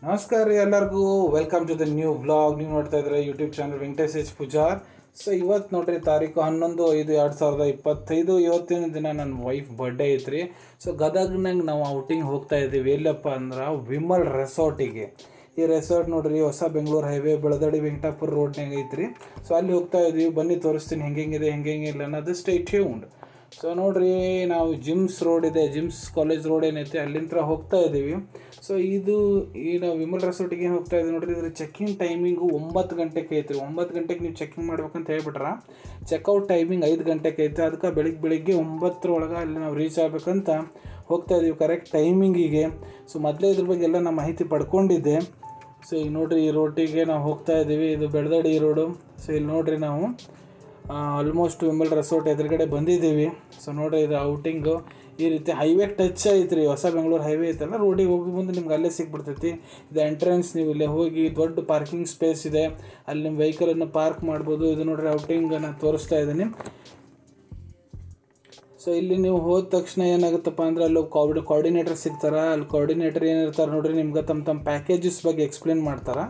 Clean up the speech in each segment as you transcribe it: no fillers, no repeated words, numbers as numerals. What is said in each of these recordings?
ನಮಸ್ಕಾರ ರೀ ಎಲ್ಲರಿಗೂ. Welcome to the new vlog. ನೀವು ನೋಡ್ತಾ ಇದ್ರೆ YouTube channel Venkatesh H Pujar. So ಇವತ್ತು ನೋಡ್ರಿ ತಾರೀಕು 11/5/2025. ಇವತ್ತಿನ ದಿನ ನನ್ನ ವೈಫ್ ಬರ್ಡೇ ಐತ್ರಿ. ಸೊ ಗದಗ್ನಾಗ ನಾವು ಔಟಿಂಗ್ ಹೋಗ್ತಾ ಇದ್ದೀವಿ. ಎಲ್ಲಪ್ಪ ಅಂದ್ರೆ ವಿಮಲ್ ರೆಸಾರ್ಟಿಗೆ. ಈ ರೆಸಾರ್ಟ್ ನೋಡ್ರಿ ಹೊಸ ಬೆಂಗಳೂರು ಹೈವೇ ಬೆಳದಡಿ ವೆಂಕಟಾಪುರ ರೋಡ್ನಾಗ ಐತ್ರಿ. ಸೊ ಅಲ್ಲಿ ಹೋಗ್ತಾ ಇದ್ದೀವಿ. ಬನ್ನಿ ತೋರಿಸ್ತೀನಿ ಹೆಂಗೆಂಗಿದೆ ಹೆಂಗೆಂಗಿಲ್ಲ ಅನ್ನೋದು. Stay tuned. ಸೊ ನೋಡ್ರಿ, ನಾವು ಜಿಮ್ಸ್ ರೋಡ್ ಇದೆ, ಜಿಮ್ಸ್ ಕಾಲೇಜ್ ರೋಡ್ ಏನೈತೆ ಅಲ್ಲಿಂದ ಹೋಗ್ತಾ ಇದ್ದೀವಿ. ಸೊ ಈ ನಾವು ವಿಮಲ್ ರೆಸಾರ್ಟಿಗೆ ಏನು ಹೋಗ್ತಾ ಇದ್ದೀವಿ ನೋಡ್ರಿ. ಇದ್ರ ಚೆಕಿಂಗ್ ಟೈಮಿಂಗು 9 ಗಂಟೆಗೆ ಐತ್ರಿ. 9 ಗಂಟೆಗೆ ನೀವು ಚೆಕಿಂಗ್ ಮಾಡ್ಬೇಕಂತ ಹೇಳ್ಬಿಟ್ರೆ ಚೆಕ್ಔಟ್ ಟೈಮಿಂಗ್ 5 ಗಂಟೆಗೆ ಐತೆ. ಅದಕ್ಕೆ ಬೆಳಿಗ್ಗೆ 9 ಅಲ್ಲಿ ನಾವು ರೀಚ್ ಆಗಬೇಕಂತ ಹೋಗ್ತಾ ಇದ್ದೀವಿ ಕರೆಕ್ಟ್ ಟೈಮಿಂಗಿಗೆ. ಸೊ ಮೊದಲೇ ಇದ್ರ ಬಗ್ಗೆ ಎಲ್ಲ ನಾನು ಮಾಹಿತಿ ಪಡ್ಕೊಂಡಿದ್ದೆ. ಸೊ ಈಗ ನೋಡ್ರಿ, ಈ ರೋಟಿಗೆ ನಾವು ಹೋಗ್ತಾ ಇದ್ದೀವಿ. ಇದು ಬೆಳದಡಿ ರೋಡು. ಸೊ ಇಲ್ಲಿ ನೋಡ್ರಿ, ನಾವು ಆಲ್ಮೋಸ್ಟ್ ವಿಮಲ್ ರೆಸಾರ್ಟ್ ಎದುರುಗಡೆ ಬಂದಿದ್ದೀವಿ. ಸೊ ನೋಡ್ರಿ, ಇದು ಔಟಿಂಗು ಈ ರೀತಿ ಹೈವೇ ಟಚ್ ಐತ್ರಿ. ಹೊಸ ಬೆಂಗಳೂರು ಹೈವೇ ಐತಲ್ಲ, ರೋಡಿಗೆ ಹೋಗಿ ಮುಂದೆ ನಿಮ್ಗೆ ಅಲ್ಲೇ ಸಿಕ್ಬಿಡ್ತೈತಿ. ಇದು ಎಂಟ್ರೆನ್ಸ್. ನೀವು ಇಲ್ಲೇ ಹೋಗಿ ದೊಡ್ಡ ಪಾರ್ಕಿಂಗ್ ಸ್ಪೇಸ್ ಇದೆ, ಅಲ್ಲಿ ನಿಮ್ಮ ವೆಹಿಕಲನ್ನು ಪಾರ್ಕ್ ಮಾಡ್ಬೋದು. ಇದು ನೋಡ್ರಿ ಔಟಿಂಗ್ ನಾನು ತೋರಿಸ್ತಾ ಇದ್ದೀನಿ. ಸೊ ಇಲ್ಲಿ ನೀವು ಹೋದ ತಕ್ಷಣ ಏನಾಗುತ್ತಪ್ಪ ಅಂದ್ರೆ ಅಲ್ಲಿ ಕೋಆರ್ಡಿನೇಟರ್ ಸಿಗ್ತಾರೆ. ಅಲ್ಲಿ ಕೋಆರ್ಡಿನೇಟರ್ ಏನಿರ್ತಾರೆ ನೋಡ್ರಿ, ನಿಮ್ಗೆ ತಮ್ಮ ಪ್ಯಾಕೇಜಸ್ ಬಗ್ಗೆ ಎಕ್ಸ್ಪ್ಲೇನ್ ಮಾಡ್ತಾರೆ.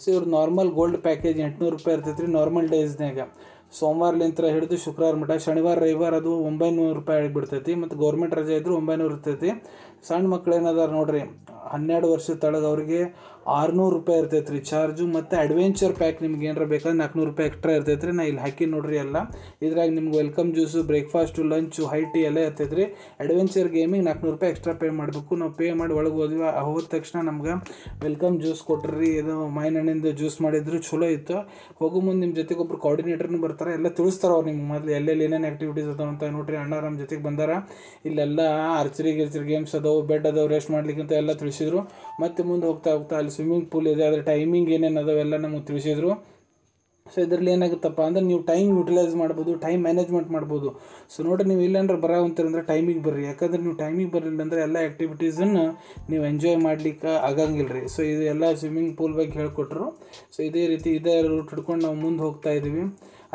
ಸೊ ಇವ್ರು ನಾರ್ಮಲ್ ಗೋಲ್ಡ್ ಪ್ಯಾಕೇಜ್ 800 ರೂಪಾಯಿ ಇರ್ತೈತೆ ರೀ ನಾರ್ಮಲ್ ಡೇಸ್ನಾಗ. ಸೋಮವಾರಲಿಂತ್ರ ಹಿಡಿದು ಶುಕ್ರವಾರ ಮಟ್ಟ. ಶನಿವಾರ ರವಿವಾರ ಅದು 900 ರೂಪಾಯಿ ಆಗಿಬಿಡ್ತೈತಿ. ಮತ್ತು ಗೌರ್ಮೆಂಟ್ ರಜೆ ಇದ್ದರೂ 900 ಇರ್ತೈತಿ. ಸಣ್ಣ ಮಕ್ಳು ಏನದಾರ ನೋಡ್ರಿ, 12 ವರ್ಷದ ತಳಗೆ ಅವ್ರಿಗೆ 600 ರೂಪಾಯಿ ಇರ್ತೈತೆ ರೀ ಚಾರ್ಜು. ಮತ್ತು ಅಡ್ವೆಂಚರ್ ಪ್ಯಾಕ್ ನಿಮ್ಗೆ ಏನಾರ ಬೇಕಾದ್ರೆ 400 ರೂಪಾಯಿ ಎಕ್ಸ್ಟ್ರಾ ಇರ್ತೈತೆ ರೀ. ನಾ ಇಲ್ಲಿ ಹಾಕಿ ನೋಡ್ರಿ ಎಲ್ಲ. ಇದ್ರಾಗ ನಿಮ್ಗೆ welcome juice, breakfast, lunch, high tea ಎಲ್ಲ ಇರ್ತೈತೆ ರೀ. ಅಡ್ವೆಂಚರ್ ಗೇಮಿಗೆ 400 ರೂಪಾಯಿ ಎಕ್ಸ್ಟ್ರಾ ಪೇ ಮಾಡಬೇಕು. ನಾವು ಪೇ ಮಾಡಿ ಒಳಗೆ ಹೋದ್ವಿ. ಹೋದ ತಕ್ಷಣ ನಮ್ಗೆ ವೆಲ್ಕಮ್ ಜ್ಯೂಸ್ ಕೊಟ್ರಿ. ಇದು ಮಾವಿನ ಹಣ್ಣಿಂದ ಜ್ಯೂಸ್ ಮಾಡಿದ್ರು, ಚಲೋ ಇತ್ತು. ಹೋಗೋ ಮುಂದೆ ನಿಮ್ಮ ಜೊತೆಗೆ ಒಬ್ರು ಕೋಆರ್ಡಿನೇಟರ್ನು ಬರ್ತಾರೆ. ಎಲ್ಲ ತಿಳಿಸ್ತಾರೆ ಅವ್ರು ನಿಮ್ಗೆ ಮೊದಲು ಎಲ್ಲೆಲ್ಲಿ ಏನೇನು ಆ್ಯಕ್ಟಿವಿಟೀಸ್ ಅದಾವ ಅಂತ. ನೋಡ್ರಿ, ಅಣ್ಣ ನಮ್ಮ ಜೊತೆಗೆ ಬಂದಾರ. ಇಲ್ಲೆಲ್ಲ ಆರ್ಚರಿ ಗೇಮ್ಸ್ ಅದಾವೆ, ಬೆಡ್ ಅದಾವೆ, ರೆಸ್ಟ್ ಮಾಡ್ಲಿಕ್ಕಂತ ಎಲ್ಲ ತಿಳಿಸಿದ್ರು. ಮತ್ತು ಮುಂದೆ ಹೋಗ್ತಾ ಅಲ್ಲಿ ಸ್ವಿಮ್ಮಿಂಗ್ ಪೂಲ್ ಇದೆ, ಅದ್ರ ಟೈಮಿಂಗ್ ಏನೇನು ಅದಾವೆಲ್ಲ ನಮಗೆ ತಿಳಿಸಿದ್ರು. ಸೊ ಇದರಲ್ಲಿ ಏನಾಗುತ್ತಪ್ಪ ಅಂದ್ರೆ ನೀವು ಟೈಮ್ ಯುಟಿಲೈಸ್ ಮಾಡ್ಬೋದು, ಟೈಮ್ ಮ್ಯಾನೇಜ್ಮೆಂಟ್ ಮಾಡ್ಬೋದು. ಸೊ ನೋಡಿರಿ, ನೀವು ಇಲ್ಲಾಂದ್ರೆ ಬರೋಂತೀರಂದ್ರೆ ಟೈಮಿಗೆ ಬರ್ರಿ. ಯಾಕಂದ್ರೆ ನೀವು ಟೈಮಿಗೆ ಬರಲಿಲ್ಲ ಅಂದರೆ ಎಲ್ಲ ಆ್ಯಕ್ಟಿವಿಟೀಸನ್ನು ನೀವು ಎಂಜಾಯ್ ಮಾಡ್ಲಿಕ್ಕೆ ಆಗಂಗಿಲ್ಲ ರೀ. ಸೊ ಇದು ಎಲ್ಲ ಸ್ವಿಮ್ಮಿಂಗ್ ಪೂಲ್ ಬಗ್ಗೆ ಹೇಳ್ಕೊಟ್ರು. ಸೊ ಇದೇ ರೀತಿ ಇದೇ ರೂಟ್ ಹಿಡ್ಕೊಂಡು ನಾವು ಮುಂದೆ ಹೋಗ್ತಾ ಇದ್ದೀವಿ.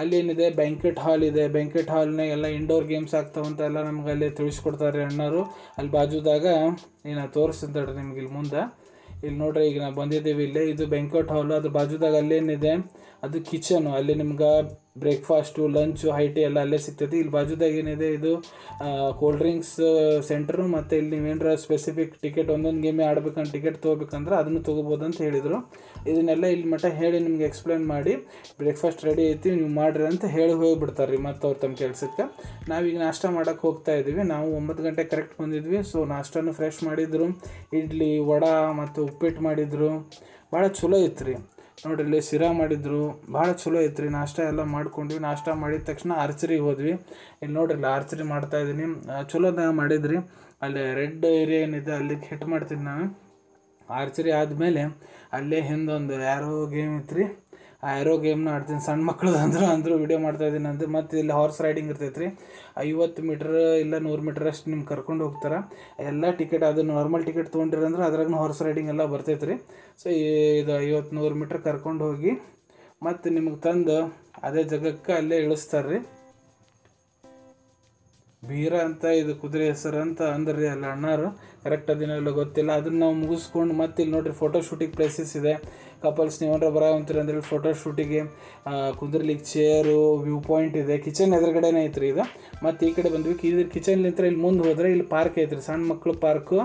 ಅಲ್ಲೇನಿದೆ, ಬ್ಯಾಂಕ್ವೆಟ್ ಹಾಲ್ ಇದೆ. ಬ್ಯಾಂಕ್ವೆಟ್ ಹಾಲ್ನಾಗ ಎಲ್ಲ ಇಂಡೋರ್ ಗೇಮ್ಸ್ ಆಗ್ತಾವಂತ ಎಲ್ಲ ನಮ್ಗೆ ಅಲ್ಲೇ ತಿಳಿಸ್ಕೊಡ್ತಾರೆ ಅಣ್ಣರು. ಅಲ್ಲಿ ಬಾಜುದಾಗ ಏನು ತೋರಿಸ್ತಿದ್ದಾಡ್ರಿ ನಿಮ್ಗೆ ಇಲ್ಲಿ ಮುಂದೆ. ಇಲ್ಲಿ ನೋಡ್ರಿ, ಈಗ ನಾವು ಬಂದಿದ್ದೀವಿ ಇಲ್ಲೇ. ಇದು ಬ್ಯಾಂಕ್ವೆಟ್ ಹಾಲು. ಅದ್ರ ಬಾಜುದಾಗ ಅಲ್ಲೇನಿದೆ ಅದು ಕಿಚನು. ಅಲ್ಲಿ ನಿಮ್ಗೆ ಬ್ರೇಕ್ಫಾಸ್ಟು, ಲಂಚು, ಹೈ ಟೀ ಎಲ್ಲ ಅಲ್ಲೇ ಸಿಗ್ತೈತಿ. ಇಲ್ಲಿ ಬಾಜುದಾಗ ಏನಿದೆ, ಇದು ಕೋಲ್ಡ್ ಡ್ರಿಂಕ್ಸ್ ಸೆಂಟ್ರು. ಮತ್ತು ಇಲ್ಲಿ ನೀವೇನಾರ ಸ್ಪೆಸಿಫಿಕ್ ಟಿಕೆಟ್ ಒಂದೊಂದು ಗೇಮೇ ಆಡ್ಬೇಕಂತ ಟಿಕೆಟ್ ತೊಗೋಬೇಕಂದ್ರೆ ಅದನ್ನು ತೊಗೋಬೋದು ಅಂತ ಹೇಳಿದರು. ಇದನ್ನೆಲ್ಲ ಇಲ್ಲಿ ಮಟ್ಟ ಹೇಳಿ ನಿಮ್ಗೆ ಎಕ್ಸ್ಪ್ಲೇನ್ ಮಾಡಿ, ಬ್ರೇಕ್ಫಾಸ್ಟ್ ರೆಡಿ ಐತಿ ನೀವು ಮಾಡಿರಿ ಅಂತ ಹೇಳಿ ಹೋಗಿಬಿಡ್ತಾರೆ ರೀ. ಮತ್ತು ಅವ್ರು ತಮ್ಮ ಕೆಲಸಕ್ಕೆ. ನಾವೀಗ ನಾಷ್ಟ ಮಾಡೋಕ್ಕೆ ಹೋಗ್ತಾ ಇದ್ದೀವಿ. ನಾವು 9 ಗಂಟೆ ಕರೆಕ್ಟ್ ಬಂದಿದ್ವಿ. ಸೊ ನಾಷ್ಟನೂ ಫ್ರೆಶ್ ಮಾಡಿದ್ರು. ಇಡ್ಲಿ, ವಡೆ ಮತ್ತು ಉಪ್ಪಿಟ್ಟು ಮಾಡಿದರು. ಭಾಳ ಚಲೋ ಇತ್ತು ರೀ. ನೋಡ್ರಿ, ಇಲ್ಲಿ ಶಿರಾ ಮಾಡಿದ್ರು, ಭಾಳ ಚಲೋ ಐತ್ರಿ. ನಾಷ್ಟ ಎಲ್ಲ ಮಾಡ್ಕೊಂಡ್ವಿ. ನಾಷ್ಟ ಮಾಡಿದ ತಕ್ಷಣ ಆರ್ಚರಿಗೆ ಹೋದ್ವಿ. ಇಲ್ಲಿ ನೋಡ್ರಿ, ಆರ್ಚರಿ ಮಾಡ್ತಾಯಿದ್ದೀನಿ. ಚಲೋದಾಗ ಮಾಡಿದ್ರಿ. ಅಲ್ಲಿ ರೆಡ್ ಏರಿಯಾ ಏನಿದೆ ಅಲ್ಲಿಗೆ ಹಿಟ್ ಮಾಡ್ತೀನಿ ನಾನು. ಆರ್ಚರಿ ಆದಮೇಲೆ ಅಲ್ಲೇ ಹಿಂದೊಂದು ಆ್ಯರೋ ಗೇಮ್ ಇತ್ತು ರೀ. ಆ ಆ್ಯರೋ ಗೇಮ್ನ ಆಡ್ತೀನಿ. ಸಣ್ಣ ಮಕ್ಕಳು ಅಂದರು ವೀಡಿಯೋ ಮಾಡ್ತಾಯಿದ್ದೀನಿ ಅಂತ. ಮತ್ತು ಇಲ್ಲಿ ಹಾರ್ಸ್ ರೈಡಿಂಗ್ ಇರ್ತೈತೆ ರೀ. 50 ಮೀಟ್ರ್ ಇಲ್ಲ 100 ಮೀಟ್ರ್ ಅಷ್ಟು ನಿಮ್ಗೆ ಕರ್ಕೊಂಡು ಹೋಗ್ತಾರೆ. ಎಲ್ಲ ಟಿಕೆಟ್, ಅದು ನಾರ್ಮಲ್ ಟಿಕೆಟ್ ತೊಗೊಂಡಿರಂದ್ರೆ ಅದ್ರಾಗ ಹಾರ್ಸ್ ರೈಡಿಂಗ್ ಎಲ್ಲ ಬರ್ತೈತೆ ರೀ. ಸೊ ಇದು 50-100 ಮೀಟ್ರ್ ಕರ್ಕೊಂಡು ಹೋಗಿ ಮತ್ತು ನಿಮಗೆ ತಂದು ಅದೇ ಜಾಗಕ್ಕೆ ಅಲ್ಲೇ ಇಳಿಸ್ತಾರೆ ರೀ. ಬೀರ ಅಂತ ಇದು ಕುದುರೆ ಹೆಸರು ಅಂತ ಅಂದ್ರಿ ಅಲ್ಲ ಅಣ್ಣಾರು. ಕರೆಕ್ಟ್ ಅದೇನೆಲ್ಲ ಗೊತ್ತಿಲ್ಲ. ಅದನ್ನು ನಾವು ಮುಗಿಸ್ಕೊಂಡು ಮತ್ತೆ ಇಲ್ಲಿ ನೋಡಿರಿ, ಫೋಟೋ ಶೂಟಿಂಗ್ ಪ್ಲೇಸಸ್ ಇದೆ. ಕಪಲ್ಸ್ ನೀವೇನಾರ ಬರೋ ಅಂತೀರಿ ಅಂದ್ರೆ ಫೋಟೋ ಶೂಟಿಗೆ ಕುಂದ್ರಲಿಕ್ಕೆ ಚೇರು, ವ್ಯೂ ಪಾಯಿಂಟ್ ಇದೆ. ಕಿಚನ್ ಎದುರುಗಡೆನೇ ಐತ್ರಿ ಇದು. ಮತ್ತು ಈ ಕಡೆ ಬಂದ್ವಿ. ಕಿಚನ್ಲಿಂತ್ರ ಇಲ್ಲಿ ಮುಂದೆ ಹೋದರೆ ಇಲ್ಲಿ ಪಾರ್ಕ್ ಐತ್ರಿ, ಸಣ್ಣ ಮಕ್ಕಳು ಪಾರ್ಕು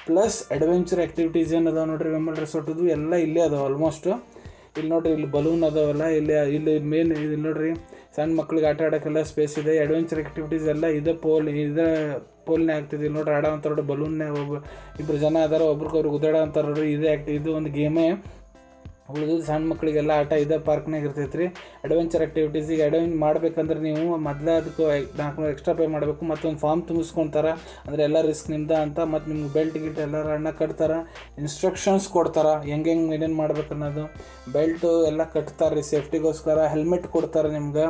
ಪ್ಲಸ್ ಅಡ್ವೆಂಚರ್ ಆ್ಯಕ್ಟಿವಿಟೀಸ್ ಏನು ಅದಾವೆ ನೋಡಿರಿ. ವಿಮಲ್ ರೆಸಾರ್ಟದು ಎಲ್ಲ ಇಲ್ಲೇ ಅದಾವೆ ಆಲ್ಮೋಸ್ಟ್. ಇಲ್ಲಿ ನೋಡಿರಿ, ಇಲ್ಲಿ ಬಲೂನ್ ಅದಾವಲ್ಲ, ಇಲ್ಲಿ ಮೇನ್ ಇಲ್ಲಿ ನೋಡಿರಿ, ಸಣ್ಣ ಮಕ್ಳಿಗೆ ಆಟ ಆಡೋಕ್ಕೆಲ್ಲ ಸ್ಪೇಸ್ ಇದೆ. ಅಡ್ವೆಂಚರ್ ಆ್ಯಕ್ಟಿವಿಟೀಸ್ ಎಲ್ಲ ಇದೇ ಪೋಲ್ನೇ ಆಗ್ತಿದೆ. ಇಲ್ಲಿ ನೋಡ್ರಿ, ಆಡೋ ಅಂತಾರೆ ನೋಡ್ರಿ, ಬಲೂನ್ನೇ ಇಬ್ಬರು ಜನ ಅದಾರ, ಒಬ್ರಿಗೊಬ್ರು ಗುದ್ದಾಡೋ ಅಂತಾರೆ ನೋಡ್ರಿ. ಇದು ಒಂದು ಗೇಮೇ. ಉಳಿದಿದ್ದು ಸಣ್ಣ ಮಕ್ಕಳಿಗೆಲ್ಲ ಆಟ ಇದೇ ಪಾರ್ಕ್ನಾಗ ಇರ್ತೈತೆ ರೀ. ಅಡ್ವೆಂಚರ್ ಆ್ಯಕ್ಟಿವಿಟೀಸಿಗೆ ಮಾಡ್ಬೇಕಂದ್ರೆ ನೀವು ಮೊದಲೇ ಅದಕ್ಕೆ 400 ಎಕ್ಸ್ಟ್ರಾ ಪೇ ಮಾಡಬೇಕು. ಮತ್ತೊಂದು ಫಾರ್ಮ್ ತುಂಬಿಸ್ಕೊತಾರೆ, ಅಂದರೆ ಎಲ್ಲ ರಿಸ್ಕ್ ನಿಮ್ದ ಅಂತ. ಮತ್ತು ನಿಮ್ಗೆ ಬೆಲ್ಟ್ ಗಿಲ್ಟ್ ಎಲ್ಲರ ಅಣ್ಣ ಕಟ್ತಾರೆ, ಇನ್ಸ್ಟ್ರಕ್ಷನ್ಸ್ ಕೊಡ್ತಾರೆ ಹೆಂಗೆ ಏನೇನು ಮಾಡ್ಬೇಕು ಅನ್ನೋದು. ಬೆಲ್ಟು ಎಲ್ಲ ಕಟ್ತಾರೆ ರೀ ಸೇಫ್ಟಿಗೋಸ್ಕರ. ಹೆಲ್ಮೆಟ್ ಕೊಡ್ತಾರೆ ನಿಮ್ಗೆ.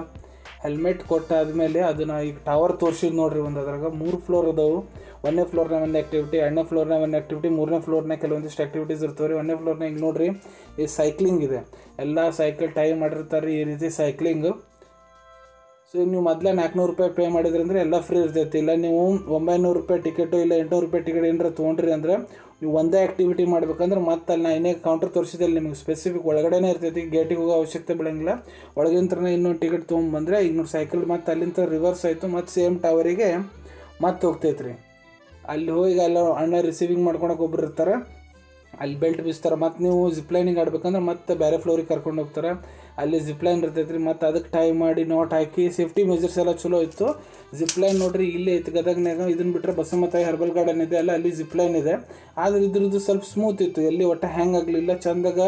ಹೆಲ್ಮೆಟ್ ಕೊಟ್ಟಾದಮೇಲೆ ಅದನ್ನು ಈಗ ಟವರ್ ತೋರಿಸಿದ್ದು ನೋಡಿರಿ. ಒಂದು ಅದ್ರಾಗ 3 ಫ್ಲೋರ್ ಅದಾವೆ. 1ನೇ ಫ್ಲೋರ್ನಾಗ ಒಂದು ಆ್ಯಕ್ಟಿವಿಟಿ, 2ನೇ ಫ್ಲೋರ್ನಾಗ ಒಂದು ಆ್ಯಕ್ಟಿವಿಟಿ, 3ನೇ ಫ್ಲೋರ್ನಾಗ ಕೆಲವೊಂದಿಷ್ಟು ಆ್ಯಕ್ಟಿವಿಟೀಸ್ ಇರ್ತವೆ ರೀ. 1ನೇ ಫ್ಲೋರ್ನಾಗ ಈಗ ನೋಡಿರಿ, ಈ ಸೈಕ್ಲಿಂಗ್ ಇದೆ. ಎಲ್ಲ ಸೈಕಲ್ ಟೈಮ್ ಮಾಡಿರ್ತಾರೆ ಈ ರೀತಿ ಸೈಕ್ಲಿಂಗು. ಸೊ ನೀವು ಮೊದಲೇ 400 ರೂಪಾಯಿ ಪೇ ಮಾಡಿದ್ರಿ ಅಂದರೆ ಎಲ್ಲ ಫ್ರೀ ಇರ್ತೈತಿ. ಇಲ್ಲ ನೀವು 900 ರೂಪಾಯಿ ಟಿಕೆಟು ಇಲ್ಲ 800 ರೂಪಾಯಿ ಟಿಕೆಟ್ ಏನಾರ ತೊಗೊಂಡ್ರಿ ಅಂದ್ರೆ ನೀವು ಒಂದೇ ಆ್ಯಕ್ಟಿವಿಟಿ ಮಾಡ್ಬೇಕಂದ್ರೆ ಮತ್ತೆ ಅಲ್ಲಿ ನಾನು ಏನೇ ಕೌಂಟರ್ ತೋರಿಸಿದಲ್ಲಿ ನಿಮಗೆ ಸ್ಪೆಸಿಫಿಕ್ ಒಳಗಡೆನೇ ಇರ್ತೈತಿ, ಗೇಟಿಗೆ ಹೋಗೋ ಅವಶ್ಯಕತೆ ಬೀಳಂಗಿಲ್ಲ. ಒಳಗಿಂತ್ರನೇ ಇನ್ನೊಂದು ಟಿಕೆಟ್ ತೊಗೊಂಬಂದರೆ ಈಗ ನೋಡಿ ಸೈಕಲ್ ಮತ್ತು ಅಲ್ಲಿಂದ ರಿವರ್ಸ್ ಆಯಿತು ಮತ್ತು ಸೇಮ್ ಟವರಿಗೆ ಮತ್ತೆ ಹೋಗ್ತೈತೆ ರೀ. ಅಲ್ಲಿ ಹೋಗಿ ಎಲ್ಲ ಅಣ್ಣ ರಿಸೀವಿಂಗ್ ಮಾಡ್ಕೊಳಕ್ಕೆ ಒಬ್ರು ಇರ್ತಾರೆ, ಅಲ್ಲಿ ಬೆಲ್ಟ್ ಬೀಸ್ತಾರೆ. ಮತ್ತು ನೀವು ಜಿಪ್ಲೈನಿಗೆ ಆಡ್ಬೇಕಂದ್ರೆ ಮತ್ತೆ ಬೇರೆ ಫ್ಲೋರಿಗೆ ಕರ್ಕೊಂಡು ಹೋಗ್ತಾರೆ, ಅಲ್ಲಿ ಜಿಪ್ಲೈನ್ ಇರ್ತೈತೆ ರೀ. ಮತ್ತು ಅದಕ್ಕೆ ಟೈಮ್ ಮಾಡಿ ನೋಟ್ ಹಾಕಿ ಸೇಫ್ಟಿ ಮೆಜರ್ಸ್ ಎಲ್ಲ ಚಲೋ ಇತ್ತು. ಜಿಪ್ಲೈನ್ ನೋಡಿರಿ ಇಲ್ಲೇ ಐತೆ ಗದಗ್ನಾಗ, ಇದನ್ನು ಬಿಟ್ಟರೆ ಬಸಮತಾಯಿ ಹರ್ಬಲ್ ಗಾರ್ಡನ್ ಇದೆ ಅಲ್ಲ, ಅಲ್ಲಿ ಜಿಪ್ಲೈನ್ ಇದೆ. ಆದರೆ ಇದ್ರದ್ದು ಸ್ವಲ್ಪ ಸ್ಮೂತ್ ಇತ್ತು, ಎಲ್ಲಿ ಒಟ್ಟು ಹ್ಯಾಂಗ್ ಆಗಲಿಲ್ಲ. ಚಂದಾಗ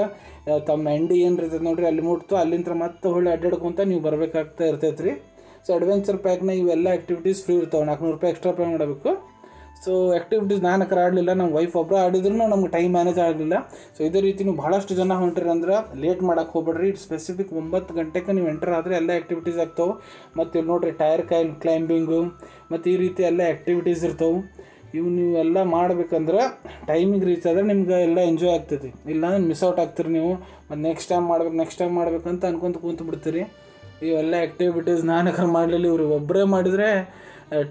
ತಮ್ಮ ಎಂಡಿ ಏನು ಇರ್ತೈತೆ ನೋಡಿರಿ ಅಲ್ಲಿ ಮುಟ್ತು, ಅಲ್ಲಿಂದ ಮತ್ತೆ ಹೊಳ್ಳಿ ಅಡ್ಡಾಡ್ಕೊಂತ ನೀವು ಬರಬೇಕಾಗ್ತಾ ಇರ್ತೈತೆ ರೀ. ಸೊ ಅಡ್ವೆಂಚರ್ ಪ್ಯಾಕ್ನ ಇವೆಲ್ಲ ಆ್ಯಕ್ಟಿವಿಟೀಸ್ ಫ್ರೀ ಇರ್ತಾವೆ, 400 ರೂಪಾಯಿ ಎಕ್ಸ್ಟ್ರಾ ಪೇ ಮಾಡಬೇಕು. ಸೊ ಆ್ಯಕ್ಟಿವಿಟೀಸ್ ನಾನು ಆಡಲಿಲ್ಲ, ನಮ್ಮ ವೈಫ್ ಒಬ್ಬರು ಆಡಿದ್ರು ನಮ್ಗೆ ಟೈಮ್ ಮ್ಯಾನೇಜ್ ಆಗಲಿಲ್ಲ. ಸೊ ಇದೇ ರೀತಿ ನೀವು ಭಾಳಷ್ಟು ಜನ ಹೊಂಟ್ರಿ ಅಂದ್ರೆ ಲೇಟ್ ಮಾಡೋಕ್ಕೆ ಹೋಗ್ಬೇಡ್ರಿ. ಸ್ಪೆಸಿಫಿಕ್ 9 ಗಂಟೆಗೆ ನೀವು ಎಂಟರ್ ಆದರೆ ಎಲ್ಲ ಆ್ಯಕ್ಟಿವಿಟೀಸ್ ಆಗ್ತಾವೆ. ಮತ್ತು ಇಲ್ಲಿ ನೋಡಿರಿ ಟೈರ್ ಕ್ಲೈಂಬಿಂಗು ಮತ್ತು ಈ ರೀತಿ ಎಲ್ಲ ಆ್ಯಕ್ಟಿವಿಟೀಸ್ ಇರ್ತವೆ. ನೀವೆಲ್ಲ ಮಾಡ್ಬೇಕಂದ್ರೆ ಟೈಮಿಗೆ ರೀಚ್ ಆದರೆ ನಿಮ್ಗೆ ಎಲ್ಲ ಎಂಜಾಯ್ ಆಗ್ತೈತಿ. ಇಲ್ಲ ಮಿಸ್ ಔಟ್ ಆಗ್ತೀರಿ ನೀವು. ಮತ್ತು ನೆಕ್ಸ್ಟ್ ಟೈಮ್ ಮಾಡ್ಬೇಕಂತ ಅನ್ಕೊಂತ ಕೂತು ಬಿಡ್ತೀರಿ. ಇವೆಲ್ಲ ಆ್ಯಕ್ಟಿವಿಟೀಸ್ ನಾನು ಮಾಡಲಿಲ್ಲ, ಇವರು ಒಬ್ಬರೇ ಮಾಡಿದರೆ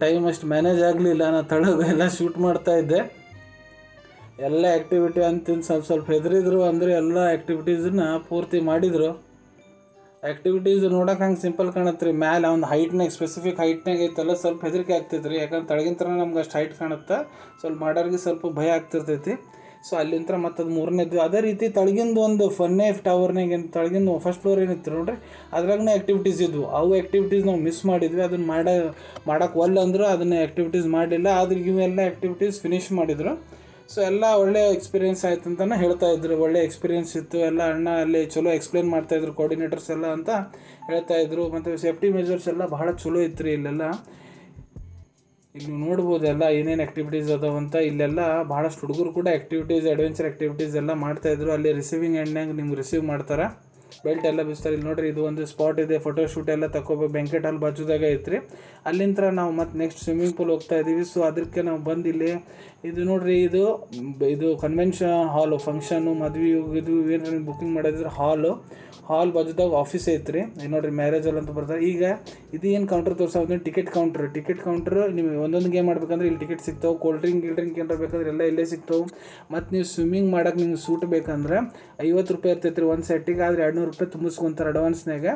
ಟೈಮ್ ಅಷ್ಟು ಮ್ಯಾನೇಜ್ ಆಗಲಿಲ್ಲ. ನಾನು ತಳಗೆ ಎಲ್ಲ ಶೂಟ್ ಮಾಡ್ತಾಯಿದ್ದೆ. ಎಲ್ಲ ಆ್ಯಕ್ಟಿವಿಟಿ ಅಂತಿಂದು ಸ್ವಲ್ಪ ಹೆದರಿದ್ರು ಅಂದರೆ ಎಲ್ಲ ಆ್ಯಕ್ಟಿವಿಟೀಸನ್ನ ಪೂರ್ತಿ ಮಾಡಿದರು. ಆ್ಯಕ್ಟಿವಿಟೀಸ್ ನೋಡೋಕೆ ಹಂಗೆ ಸಿಂಪಲ್ ಕಾಣತ್ತೆ ರೀ, ಮ್ಯಾಲೆ ಒಂದು ಹೈಟ್ನಾಗ ಸ್ಪೆಸಿಫಿಕ್ ಹೈಟ್ನಾಗ ಐತಲ್ಲ ಸ್ವಲ್ಪ ಹೆದರಿಕೆ ಆಗ್ತೈತೆ ರೀ. ಯಾಕಂದ್ರೆ ತಳಗಿಂತ ನಮ್ಗೆ ಅಷ್ಟು ಹೈಟ್ ಕಾಣುತ್ತೆ, ಸ್ವಲ್ಪ ಮಾಡೋರಿಗೆ ಸ್ವಲ್ಪ ಭಯ ಆಗ್ತಿರ್ತೈತಿ. ಸೊ ಅಲ್ಲಿಂದ ಮತ್ತು ಅದು 3ನೇದು ಅದೇ ರೀತಿ ತಳಗಿಂದು ಒಂದು ಫನ್ನೇ ಟವರ್ನಾಗ ಏನು ತಳಗಿಂದು ಫಸ್ಟ್ ಫ್ಲೋರ್ ಏನಿತ್ತು ನೋಡ್ರಿ, ಅದ್ರಾಗೂ ಆ್ಯಕ್ಟಿವಿಟೀಸ್ ಇದ್ವು. ಅವು ಆ್ಯಕ್ಟಿವಿಟೀಸ್ ನಾವು ಮಿಸ್ ಮಾಡಿದ್ವಿ, ಅದನ್ನು ಮಾಡೋಕ್ಕೆ ಒಲ್ಲ ಅಂದರು ಅದನ್ನು ಆ್ಯಕ್ಟಿವಿಟೀಸ್ ಮಾಡಲಿಲ್ಲ. ಆದ್ರೆ ಇವೆಲ್ಲ ಆ್ಯಕ್ಟಿವಿಟೀಸ್ ಫಿನಿಶ್ ಮಾಡಿದರು. ಸೊ ಎಲ್ಲ ಒಳ್ಳೆ ಎಕ್ಸ್ಪೀರಿಯೆನ್ಸ್ ಆಯ್ತು ಅಂತಲೇ ಹೇಳ್ತಾಯಿದ್ರು. ಒಳ್ಳೆ ಎಕ್ಸ್ಪೀರಿಯೆನ್ಸ್ ಇತ್ತು, ಎಲ್ಲ ಅಣ್ಣ ಅಲ್ಲಿ ಚಲೋ ಎಕ್ಸ್ಪ್ಲೇನ್ ಮಾಡ್ತಾಯಿದ್ರು ಕೋಆರ್ಡಿನೇಟರ್ಸ್ ಎಲ್ಲ ಅಂತ ಹೇಳ್ತಾಯಿದ್ರು. ಮತ್ತು ಸೇಫ್ಟಿ ಮೆಜರ್ಸ್ ಎಲ್ಲ ಭಾಳ ಚಲೋ ಇತ್ತು ರೀ ಇಲ್ಲೆಲ್ಲ. ಇಲ್ಲಿ ನೋಡ್ಬೋದು ಎಲ್ಲ ಏನೇನು ಆ್ಯಕ್ಟಿವಿಟೀಸ್ ಅದಾವಂತ. ಇಲ್ಲೆಲ್ಲ ಭಾಳಷ್ಟು ಹುಡುಗರು ಕೂಡ ಅಡ್ವೆಂಚರ್ ಆ್ಯಕ್ಟಿವಿಟೀಸ್ ಎಲ್ಲ ಮಾಡ್ತಾಯಿದ್ರು. ಅಲ್ಲಿ ರಿಸೀವಿಂಗ್ ಎಂಡ್ನಾಗ ನಿಮ್ಗೆ ರಿಸೀವ್ ಮಾಡ್ತಾರೆ, ಬೆಲ್ಟ್ ಎಲ್ಲ ಬಿಸ್ತಾರೆ. ಇಲ್ಲಿ ನೋಡಿರಿ ಇದು ಒಂದು ಸ್ಪಾಟ್ ಇದೆ, ಫೋಟೋಶೂಟ್ ಎಲ್ಲ ತಗೋಬೇಕು. ಬ್ಯಾಂಕೆಟ್ ಹಾಲ್ ಬಾಜುದಾಗ ಐತ್ರಿ. ಅಲ್ಲಿಂದ ನಾವು ಮತ್ತು ನೆಕ್ಸ್ಟ್ ಸ್ವಿಮ್ಮಿಂಗ್ ಪೂಲ್ ಹೋಗ್ತಾ ಇದ್ದೀವಿ. ಸೊ ಅದಕ್ಕೆ ನಾವು ಬಂದಿಲ್ಲಿ ಇದು ನೋಡಿರಿ, ಇದು ಕನ್ವೆನ್ಷನ್ ಹಾಲು, ಫಂಕ್ಷನು ಮದುವೆ ಇದು ಏನು ಬುಕ್ಕಿಂಗ್ ಮಾಡಿದ್ರೆ ಹಾಲ್ ಬಾಜುದಾಗ ಆಫೀಸ್ ಐತ್ರಿ. ನೋಡಿರಿ ಮ್ಯಾರೇಜ್ ಅಲ್ಲಿ ಅಂತ ಬರ್ತಾರೆ. ಈಗ ಇದು ಏನು ಕೌಂಟರ್ ತೋರಿಸೋದು ಟಿಕೆಟ್ ಕೌಂಟ್ರ್. ನೀವು ಒಂದೊಂದು ಗೇಮ್ ಮಾಡ್ಬೇಕಂದ್ರೆ ಇಲ್ಲಿ ಟಿಕೆಟ್ ಸಿಗ್ತಾವೆ. ಕೋಲ್ಡ್ ಡ್ರಿಂಕ್ ಏನಾರ ಬೇಕಂದ್ರೆ ಎಲ್ಲ ಇಲ್ಲೇ ಸಿಗ್ತಾವೆ. ಮತ್ತು ನೀವು ಸ್ವಿಮ್ಮಿಂಗ್ ಮಾಡೋಕೆ ನಿಮ್ಗೆ ಸೂಟ್ ಬೇಕಂದ್ರೆ 50 ರೂಪಾಯಿ ಇರ್ತೈತೆ ರೀ ಒಂದು ಸೆಟ್ಟಿಗೆ. ಆದರೆ 200 ರೂಪಾಯಿ ತುಂಬಿಸ್ಕೊಂತಾರೆ ಅಡ್ವಾನ್ಸ್ನಾಗ.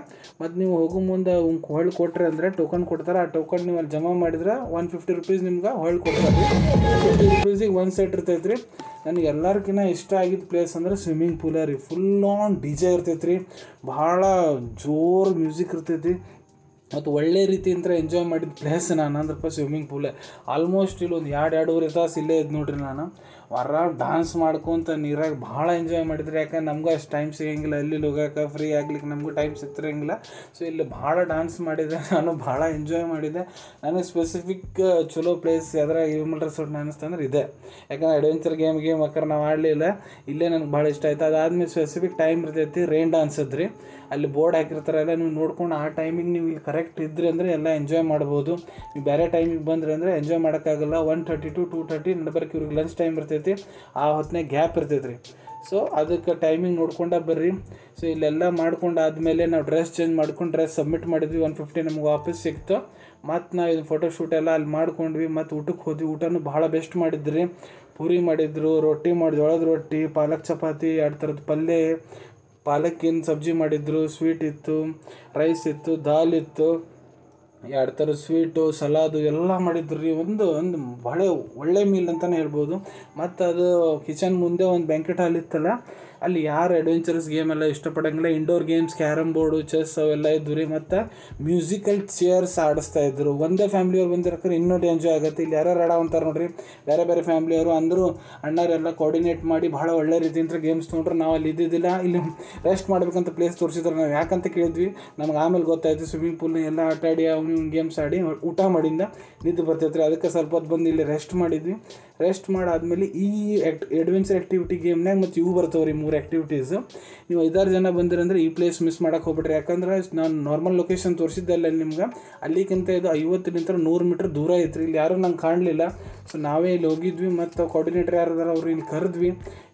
ಮತ್ತು ನೀವು ಹೋಗೋ ಮುಂದೆ ಹೊಳ್ಳಿ ಕೊಟ್ರಿ ಅಂದರೆ ಟೋಕನ್ ಕೊಡ್ತಾರೆ. ಆ ಟೋಕನ್ ನೀವು ಅಲ್ಲಿ ಜಮಾ ಮಾಡಿದ್ರೆ 150 ರೂಪೀಸ್ ನಿಮ್ಗೆ ಹೊಳ್ಳಿ ಕೊಡ್ತಾರೆ ರೀ. 50 ರೂಪೀಸಿಗೆ ಒಂದು ಸೆಟ್ ಇರ್ತೈತೆ ರೀ. ನನಗೆ ಎಲ್ಲರಿಗಿಂತ ಇಷ್ಟ ಆಗಿದ್ದ ಪ್ಲೇಸ್ ಅಂದರೆ ಸ್ವಿಮ್ಮಿಂಗ್ ಪೂಲ ರೀ. ಫುಲ್ ಆನ್ DJ ಇರ್ತೈತೆ ರೀ, ಭಾಳ ಜೋರು ಮ್ಯೂಸಿಕ್ ಇರ್ತೈತಿ. ಮತ್ತು ಒಳ್ಳೆ ರೀತಿಯಿಂದ ಎಂಜಾಯ್ ಮಾಡಿದ ಪ್ಲೇಸ್ ನಾನು ಅಂದ್ರಪ್ಪ ಸ್ವಿಮ್ಮಿಂಗ್ ಪೂಲೇ. ಆಲ್ಮೋಸ್ಟ್ ಇಲ್ಲಿ ಒಂದು 2-2.5 ತಾಸು ಇಲ್ಲೇ ಇದ್ದು ನೋಡ್ರಿ. ನಾನು ಡಾನ್ಸ್ ಮಾಡ್ಕೊತ ನೀರಾಗ ಭಾಳ ಎಂಜಾಯ್ ಮಾಡಿದ್ರಿ. ಯಾಕಂದ್ರೆ ನಮಗೂ ಅಷ್ಟು ಟೈಮ್ ಸಿಗೋಂಗಿಲ್ಲ, ಇಲ್ಲಿ ಹೋಗೋಕೆ ಫ್ರೀ ಆಗ್ಲಿಕ್ಕೆ ನಮಗೂ ಟೈಮ್ ಸಿಗ್ತಿರಂಗಿಲ್ಲ. ಸೊ ಇಲ್ಲಿ ಭಾಳ ಡಾನ್ಸ್ ಮಾಡಿದೆ, ನಾನು ಭಾಳ ಎಂಜಾಯ್ ಮಾಡಿದೆ. ನನಗೆ ಸ್ಪೆಸಿಫಿಕ್ ಚಲೋ ಪ್ಲೇಸ್ ಯಾವ್ದಾರ ವಿಮಲ್ ರೆಸಾರ್ಟ್ ಅನ್ನಿಸ್ತಂದ್ರೆ ಇದೆ. ಯಾಕಂದ್ರೆ ಅಡ್ವೆಂಚರ್ ಗೇಮ್ ಅಕ್ಕಾರ ನಾವು ಆಡಲಿಲ್ಲ, ಇಲ್ಲೇ ನನಗೆ ಭಾಳ ಇಷ್ಟ ಆಯ್ತು. ಅದಾದ್ಮೇಲೆ ಸ್ಪೆಸಿಫಿಕ್ ಟೈಮ್ ಇರ್ತೈತಿ ರೈನ್ ಡಾನ್ಸ್ ಇದ್ರಿ. ಅಲ್ಲಿ ಬೋರ್ಡ್ ಹಾಕಿರ್ತಾರಲ್ಲ, ನೀವು ನೋಡ್ಕೊಂಡು ಆ ಟೈಮಿಗೆ ನೀವು ಇಲ್ಲಿ ಕರೆಕ್ಟ್ ಇದ್ರಿ ಅಂದರೆ ಎಲ್ಲ ಎಂಜಾಯ್ ಮಾಡ್ಬೋದು. ನೀವು ಬೇರೆ ಟೈಮಿಗೆ ಬಂದ್ರಿ ಅಂದರೆ ಎಂಜಾಯ್ ಮಾಡೋಕ್ಕಾಗಲ್ಲ. 1:30 to 2:30 ನಡ್ಬರ್ಕ್ ಇವ್ರಿಗೆ ಲಂಚ್ ಟೈಮ್ ಇರ್ತೈತಿ, ಆ ಹೊತ್ತಿನಾಗ ಗ್ಯಾಪ್ ಇರ್ತೈತೆ ರೀ. ಸೊ ಅದಕ್ಕೆ ಟೈಮಿಂಗ್ ನೋಡ್ಕೊಂಡ ಬರ್ರಿ. ಸೊ ಇಲ್ಲೆಲ್ಲ ಮಾಡ್ಕೊಂಡು ಆದಮೇಲೆ ನಾವು ಡ್ರೆಸ್ ಚೇಂಜ್ ಮಾಡ್ಕೊಂಡು ಡ್ರೆಸ್ ಸಬ್ಮಿಟ್ ಮಾಡಿದ್ವಿ. 150 ನಮ್ಗೆ ವಾಪಸ್ ಸಿಕ್ತು. ಮತ್ತು ನಾವು ಇದು ಫೋಟೋಶೂಟ್ ಎಲ್ಲ ಅಲ್ಲಿ ಮಾಡ್ಕೊಂಡ್ವಿ. ಮತ್ತು ಊಟಕ್ಕೆ ಹೋದ್ವಿ. ಊಟನೂ ಭಾಳ ಬೆಸ್ಟ್ ಮಾಡಿದ್ರಿ. ಪೂರಿ ಮಾಡಿದ್ರು, ರೊಟ್ಟಿ ಮಾಡಿದ್ರು, ಜೋಳದ ರೊಟ್ಟಿ, ಪಾಲಕ್ ಚಪಾತಿ, 2 ಥರದ ಪಲ್ಯ, ಪಾಲಕ್ಕಿನ ಸಬ್ಜಿ ಮಾಡಿದ್ರು, ಸ್ವೀಟ್ ಇತ್ತು, ರೈಸ್ ಇತ್ತು, ದಾಲ್ ಇತ್ತು, 2 ಥರ ಸ್ವೀಟು, ಸಲಾದು ಎಲ್ಲ ಮಾಡಿದ್ರು ರೀ. ಒಂದು ಭಾಳ ಒಳ್ಳೆ ಮೀಲ್ ಅಂತಲೇ ಹೇಳ್ಬೋದು. ಮತ್ತು ಅದು ಕಿಚನ್ ಮುಂದೆ ಒಂದು ಬ್ಯಾಂಕೆಟ್ ಹಾಲ್ ಇತ್ತಲ್ಲ, ಅಲ್ಲಿ ಯಾರು ಅಡ್ವೆಂಚರಸ್ ಗೇಮ್ ಎಲ್ಲ ಇಷ್ಟಪಡೋಂಗಿಲ್ಲ, indoor games, carrom board, chess ಅವೆಲ್ಲ ಇದ್ವು ರೀ. ಮತ್ತು ಮ್ಯೂಸಿಕಲ್ ಚೇರ್ಸ್ ಆಡಿಸ್ತಾಯಿದ್ರು. ಒಂದೇ ಫ್ಯಾಮ್ಲಿಯವ್ರು ಬಂದಿರಕ್ರೆ ಇನ್ನೂ ಎಂಜಾಯ್ ಆಗುತ್ತೆ. ಇಲ್ಲಿ ಯಾರು ಆಡೋ ಅಂತಾರೆ ನೋಡಿರಿ, ಬೇರೆ ಫ್ಯಾಮ್ಲಿಯವರು ಅಂದರು. ಅಣ್ಣರೆಲ್ಲ ಕೋಆರ್ಡಿನೇಟ್ ಮಾಡಿ ಭಾಳ ಒಳ್ಳೆ ರೀತಿಯಿಂದ ಗೇಮ್ಸ್ ತೊಗೊಂಡ್ರು. ನಾವು ಅಲ್ಲಿ ಇದ್ದಿದ್ದಿಲ್ಲ, ಇಲ್ಲಿ ರೆಸ್ಟ್ ಮಾಡಬೇಕಂತ ಪ್ಲೇಸ್ ತೋರಿಸಿದ್ರು. ನಾವು ಯಾಕಂತ ಕೇಳಿದ್ವಿ, ನಮ್ಗೆ ಆಮೇಲೆ ಗೊತ್ತಾಯಿತು ಸ್ವಿಮ್ಮಿಂಗ್ ಪೂಲ್ನ ಎಲ್ಲ ಆಟ ಆಡಿ ಅವ್ನು ಗೇಮ್ಸ್ ಆಡಿ ಊಟ ಮಾಡಿಂದ ನಿದ್ದೆ ಬರ್ತೈತೆ ರೀ. ಅದಕ್ಕೆ ಸ್ವಲ್ಪ ಹೊತ್ತು ಬಂದು ಇಲ್ಲಿ ರೆಸ್ಟ್ ಮಾಡಿದ್ವಿ. ರೆಸ್ಟ್ ಮಾಡಾದ್ಮೇಲೆ ಈ ಅಡ್ವೆಂಚರ್ ಆ್ಯಕ್ಟಿವಿಟಿ ಗೇಮ್ನಾಗ ಮತ್ತು ಇವು ಬರ್ತಾವೆ ರೀ 3 ಅದರ್ ಆ್ಯಕ್ಟಿವಿಟೀಸು. ನೀವು 5-6 ಜನ ಬಂದಿರಂದ್ರೆ ಈ ಪ್ಲೇಸ್ ಮಿಸ್ ಮಾಡೋಕೆ ಹೋಗ್ಬಿಟ್ರಿ. ಯಾಕಂದ್ರೆ ನಾನು ನಾರ್ಮಲ್ ಲೊಕೇಶನ್ ತೋರಿಸಿದ್ದಲ್ಲ ನಿಮ್ಗೆ, ಅಲ್ಲಿಗಿಂತ ಇದು 50-100 ಮೀಟ್ರ್ ದೂರ ಐತ್ರಿ. ಇಲ್ಲಿ ಯಾರೂ ನಂಗೆ ಕಾಣಲಿಲ್ಲ. ಸೊ ನಾವೇ ಇಲ್ಲಿ ಹೋಗಿದ್ವಿ, ಮತ್ತು ಕೋಆರ್ಡಿನೇಟರ್ ಯಾರು ಅದಾರ ಅವ್ರು ಇಲ್ಲಿ ಕರೆದ್ವಿ.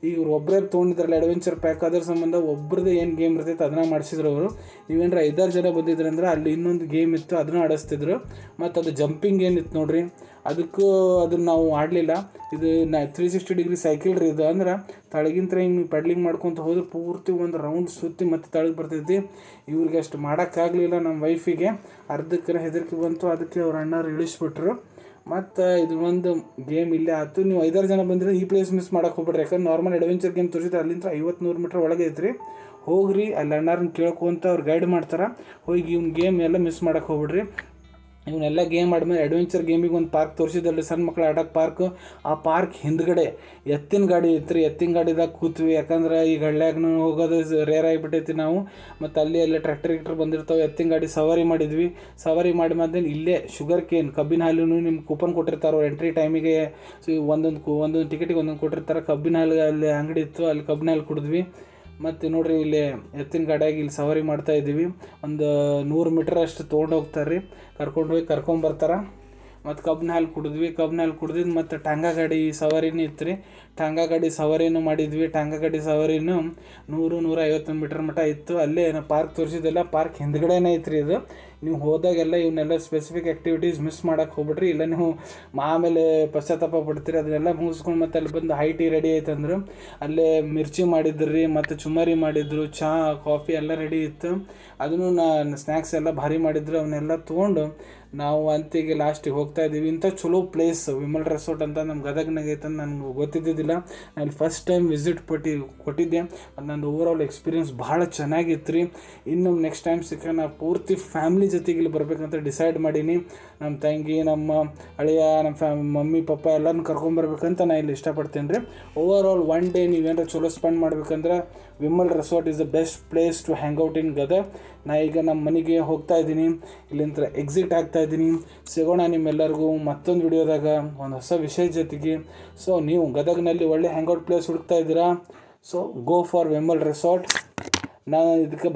ಈಗ ಇವ್ರು ಒಬ್ಬರೇ ತೊಗೊಂಡಿದ್ರಲ್ಲ ಅಡ್ವೆಂಚರ್ ಪ್ಯಾಕ್, ಅದ್ರ ಸಂಬಂಧ ಒಬ್ರದ್ದು ಏನು ಗೇಮ್ ಇರ್ತೈತೆ ಅದನ್ನ ಮಾಡಿಸಿದ್ರು ಅವರು. ನೀವೇನಾರ 5-6 ಜನ ಬಂದಿದ್ರಿ ಅಂದ್ರೆ ಅಲ್ಲಿ ಇನ್ನೊಂದು ಗೇಮ್ ಇತ್ತು, ಅದನ್ನು ಆಡಿಸ್ತಿದ್ರು. ಮತ್ತು ಅದು ಜಂಪಿಂಗ್ ಏನಿತ್ತು ನೋಡ್ರಿ, ಅದನ್ನು ನಾವು ಆಡಲಿಲ್ಲ. ಇದು 360 ಡಿಗ್ರಿ ಸೈಕಲ್ ರೀ ಇದು. ಅಂದ್ರೆ ತಳಗಿಂತ ಹಿಂಗೆ ಪೆಡ್ಲಿಂಗ್ ಮಾಡ್ಕೊತ ಹೋದ್ರೆ ಪೂರ್ತಿ ಒಂದು ರೌಂಡ್ ಸುತ್ತಿ ಮತ್ತೆ ತಳಗೆ ಬರ್ತೈತಿ. ಇವ್ರಿಗೆ ಅಷ್ಟು ಮಾಡೋಕ್ಕಾಗಲಿಲ್ಲ. ನಮ್ಮ ವೈಫಿಗೆ ಅರ್ಧಕ್ಕೆ ಹೆದರಿಕೆ ಬಂತು, ಅದಕ್ಕೆ ಅವ್ರ ಅಣ್ಣವ್ರು ಇಳಿಸ್ಬಿಟ್ರು. ಮತ್ತು ಇದು ಒಂದು ಗೇಮ್ ಇಲ್ಲೇ ಆಯ್ತು. ನೀವು 5-6 ಜನ ಬಂದರೆ ಈ ಪ್ಲೇಸ್ ಮಿಸ್ ಮಾಡೋಕೆ ಹೋಗ್ಬಿಟ್ರಿ. ಯಾಕಂದ್ರೆ ನಾರ್ಮಲ್ ಅಡ್ವೆಂಚರ್ ಗೇಮ್ ತೋರಿಸಿದ್ರೆ ಅಲ್ಲಿಂದ 50-100 ಮೀಟ್ರ್ ಒಳಗೆ ಐತ್ರಿ. ಹೋಗ್ರಿ, ಅಲ್ಲಿ ಅಣ್ಣಾರನ್ನ ಕೇಳ್ಕೊಂತ ಅವ್ರು ಗೈಡ್ ಮಾಡ್ತಾರೆ. ಹೋಗಿ ಇವ್ನ ಗೇಮ್ ಎಲ್ಲ ಮಿಸ್ ಮಾಡೋಕೆ ಹೋಗ್ಬಿಡ್ರಿ. ಇವನ್ನೆಲ್ಲ ಗೇಮ್ ಆದ್ಮೇಲೆ ಅಡ್ವೆಂಚರ್ ಗೇಮಿಗೆ ಒಂದು ಪಾರ್ಕ್ ತೋರಿಸಿದ್ದಲ್ಲಿ, ಸಣ್ಣ ಮಕ್ಕಳು ಆಡೋಕ್ಕೆ ಪಾರ್ಕು. ಆ ಪಾರ್ಕ್ ಹಿಂದ್ಗಡೆ ಎತ್ತಿನ ಗಾಡಿ ಇತ್ತು ರೀ. ಎತ್ತಿನ ಗಾಡಿದಾಗ ಕೂತ್ವಿ. ಯಾಕಂದ್ರೆ ಈಗ ಹಳ್ಳ್ಯಾಗ ಹೋಗೋದು ರೇರ್ ಆಗಿಬಿಟ್ಟೈತಿ ನಾವು. ಮತ್ತು ಅಲ್ಲಿ ಎಲ್ಲ ಟ್ರ್ಯಾಕ್ಟರ್ ಬಂದಿರ್ತಾವೆ. ಎತ್ತಿನ ಗಾಡಿ ಸವಾರಿ ಮಾಡಿದ್ವಿ. ಸವಾರಿ ಮಾಡಿ ಮತ್ತೆ ಇಲ್ಲೇ ಶುಗರ್ ಕೇನ್, ಕಬ್ಬಿನ ಹಾಲು ನಿಮ್ಗೆ ಕೂಪನ್ ಕೊಟ್ಟಿರ್ತಾರೆ ಅವ್ರು ಎಂಟ್ರಿ ಟೈಮಿಗೆ. ಸೊ ಒಂದೊಂದು ಟಿಕೆಟಿಗೆ ಒಂದೊಂದು ಕೊಟ್ಟಿರ್ತಾರೆ. ಕಬ್ಬಿನ ಹಾಲು ಅಲ್ಲಿ ಅಂಗಡಿ ಇತ್ತು, ಅಲ್ಲಿ ಕಬ್ಬಿನ ಹಾಲು ಕುಡಿದ್ವಿ. ಮತ್ತು ನೋಡಿರಿ, ಇಲ್ಲಿ ಎತ್ತಿನ ಗಾಡಿಯಾಗಿ ಇಲ್ಲಿ ಸವಾರಿ ಮಾಡ್ತಾಯಿದ್ದೀವಿ. ಒಂದು 100 ಮೀಟರ್ ಅಷ್ಟು ತೊಗೊಂಡು ಹೋಗ್ತಾರೆ ರೀ, ಕರ್ಕೊಂಡೋಗಿ ಕರ್ಕೊಂಬರ್ತಾರೆ. ಮತ್ತು ಕಬ್ಬಿನ ಹಾಲು ಕುಡಿದ್ವಿ. ಕಬ್ಬಿನ ಹಾಲು ಕುಡ್ದಿದ್ದು ಮತ್ತು ಟಾಂಗಾ ಗಾಡಿ ಸವಾರಿನೂ ಇತ್ತು ರೀ. ಟಾಂಗಾ ಗಾಡಿ ಸವಾರಿನೂ ಮಾಡಿದ್ವಿ. ಟಾಂಗಾ ಗಾಡಿ ಸವಾರಿನೂ 100-150 ಮೀಟರ್ ಮಟ್ಟ ಇತ್ತು. ಅಲ್ಲೇ ಪಾರ್ಕ್ ತೋರಿಸಿದ್ದೆಲ್ಲ ಪಾರ್ಕ್ ಹಿಂದ್ಗಡೆನೇ ಐತ್ರಿ ಇದು. ನೀವು ಹೋದಾಗೆಲ್ಲ ಇವನ್ನೆಲ್ಲ ಸ್ಪೆಸಿಫಿಕ್ ಆ್ಯಕ್ಟಿವಿಟೀಸ್ ಮಿಸ್ ಮಾಡೋಕೆ ಹೋಗ್ಬಿಟ್ರಿ. ಇಲ್ಲ ನೀವು ಆಮೇಲೆ ಪಶ್ಚಾತ್ತಾಪ ಪಡ್ತೀರಿ. ಅದನ್ನೆಲ್ಲ ಮುಗಿಸ್ಕೊಂಡು ಮತ್ತೆ ಅಲ್ಲಿ ಬಂದು ಹೈ ಟೀ ರೆಡಿ ಆಯ್ತಂದ್ರೆ ಅಲ್ಲೇ ಮಿರ್ಚಿ ಮಾಡಿದ್ರು ರೀ, ಮತ್ತು ಚುಮ್ಮರಿ ಮಾಡಿದ್ರು, ಚಹಾ ಕಾಫಿ ಎಲ್ಲ ರೆಡಿ ಇತ್ತು. ಅದನ್ನು ಸ್ನ್ಯಾಕ್ಸ್ ಎಲ್ಲ ಭಾರಿ ಮಾಡಿದ್ರು. ಅವನ್ನೆಲ್ಲ ತೊಗೊಂಡು ನಾವು ಅಂತಿಗೆ ಲಾಸ್ಟಿಗೆ ಹೋಗ್ತಾಯಿದ್ದೀವಿ. ಇಂಥ ಚಲೋ ಪ್ಲೇಸ್ ವಿಮಲ್ ರೆಸಾರ್ಟ್ ಅಂತ ನಮ್ಮ ಗದಗ್ನಾಗ ಐತಂದು ನನಗೆ ಗೊತ್ತಿದ್ದಿದ್ದಿಲ್ಲ. ನಾನು ಇಲ್ಲಿ ಫಸ್ಟ್ ಟೈಮ್ ವಿಸಿಟ್ ಕೊಟ್ಟಿದ್ದೆ. ಅದು ನಂದು ಓವರಾಲ್ ಎಕ್ಸ್ಪೀರಿಯನ್ಸ್ ಭಾಳ ಚೆನ್ನಾಗಿತ್ತು ರೀ. ಇನ್ನು ನೆಕ್ಸ್ಟ್ ಟೈಮ್ ಸಿಕ್ಕ ನಾವು ಪೂರ್ತಿ ಫ್ಯಾಮ್ಲಿ ಜೊತೆಗೆ ಇಲ್ಲಿ ಬರ್ಬೇಕಂತ ಡಿಸೈಡ್ ಮಾಡೀನಿ. ನಮ್ಮ ತಂಗಿ, ನಮ್ಮ ಅಳಿಯ, ನಮ್ಮ ಮಮ್ಮಿ ಪಪ್ಪ ಎಲ್ಲರನ್ನೂ ಕರ್ಕೊಂಬರ್ಬೇಕಂತ ನಾನು ಇಲ್ಲಿ ಇಷ್ಟಪಡ್ತೇನೆ ರೀ. ಓವರಾಲ್ ಒನ್ ಡೇ ನೀವೇನಾರ ಚಲೋ ಸ್ಪೆಂಡ್ ಮಾಡ್ಬೇಕಂದ್ರೆ Vimal resort is the best place to hang out in Gadag. ನಾ ಈಗ ನಮ್ಮ ಮನೆಗೆ ಹೋಗ್ತಾ ಇದ್ದೀನಿ, ಇಲ್ಲಿಂದ ಎಕ್ಸಿಟ್ ಆಗ್ತಾಯಿದ್ದೀನಿ. ಸಿಗೋಣ ನಿಮ್ಮೆಲ್ಲರಿಗೂ ಮತ್ತೊಂದು ವಿಡಿಯೋದಾಗ ಒಂದು ಹೊಸ ವಿಷಯ ಜೊತೆಗೆ. ಸೊ ನೀವು ಗದಗ್ನಲ್ಲಿ ಒಳ್ಳೆ ಹ್ಯಾಂಗ್ ಔಟ್ ಪ್ಲೇಸ್ ಹುಡುಕ್ತಾ ಇದ್ದೀರಾ, so go for Vimal resort. ನಾನು ಇದಕ್ಕೆ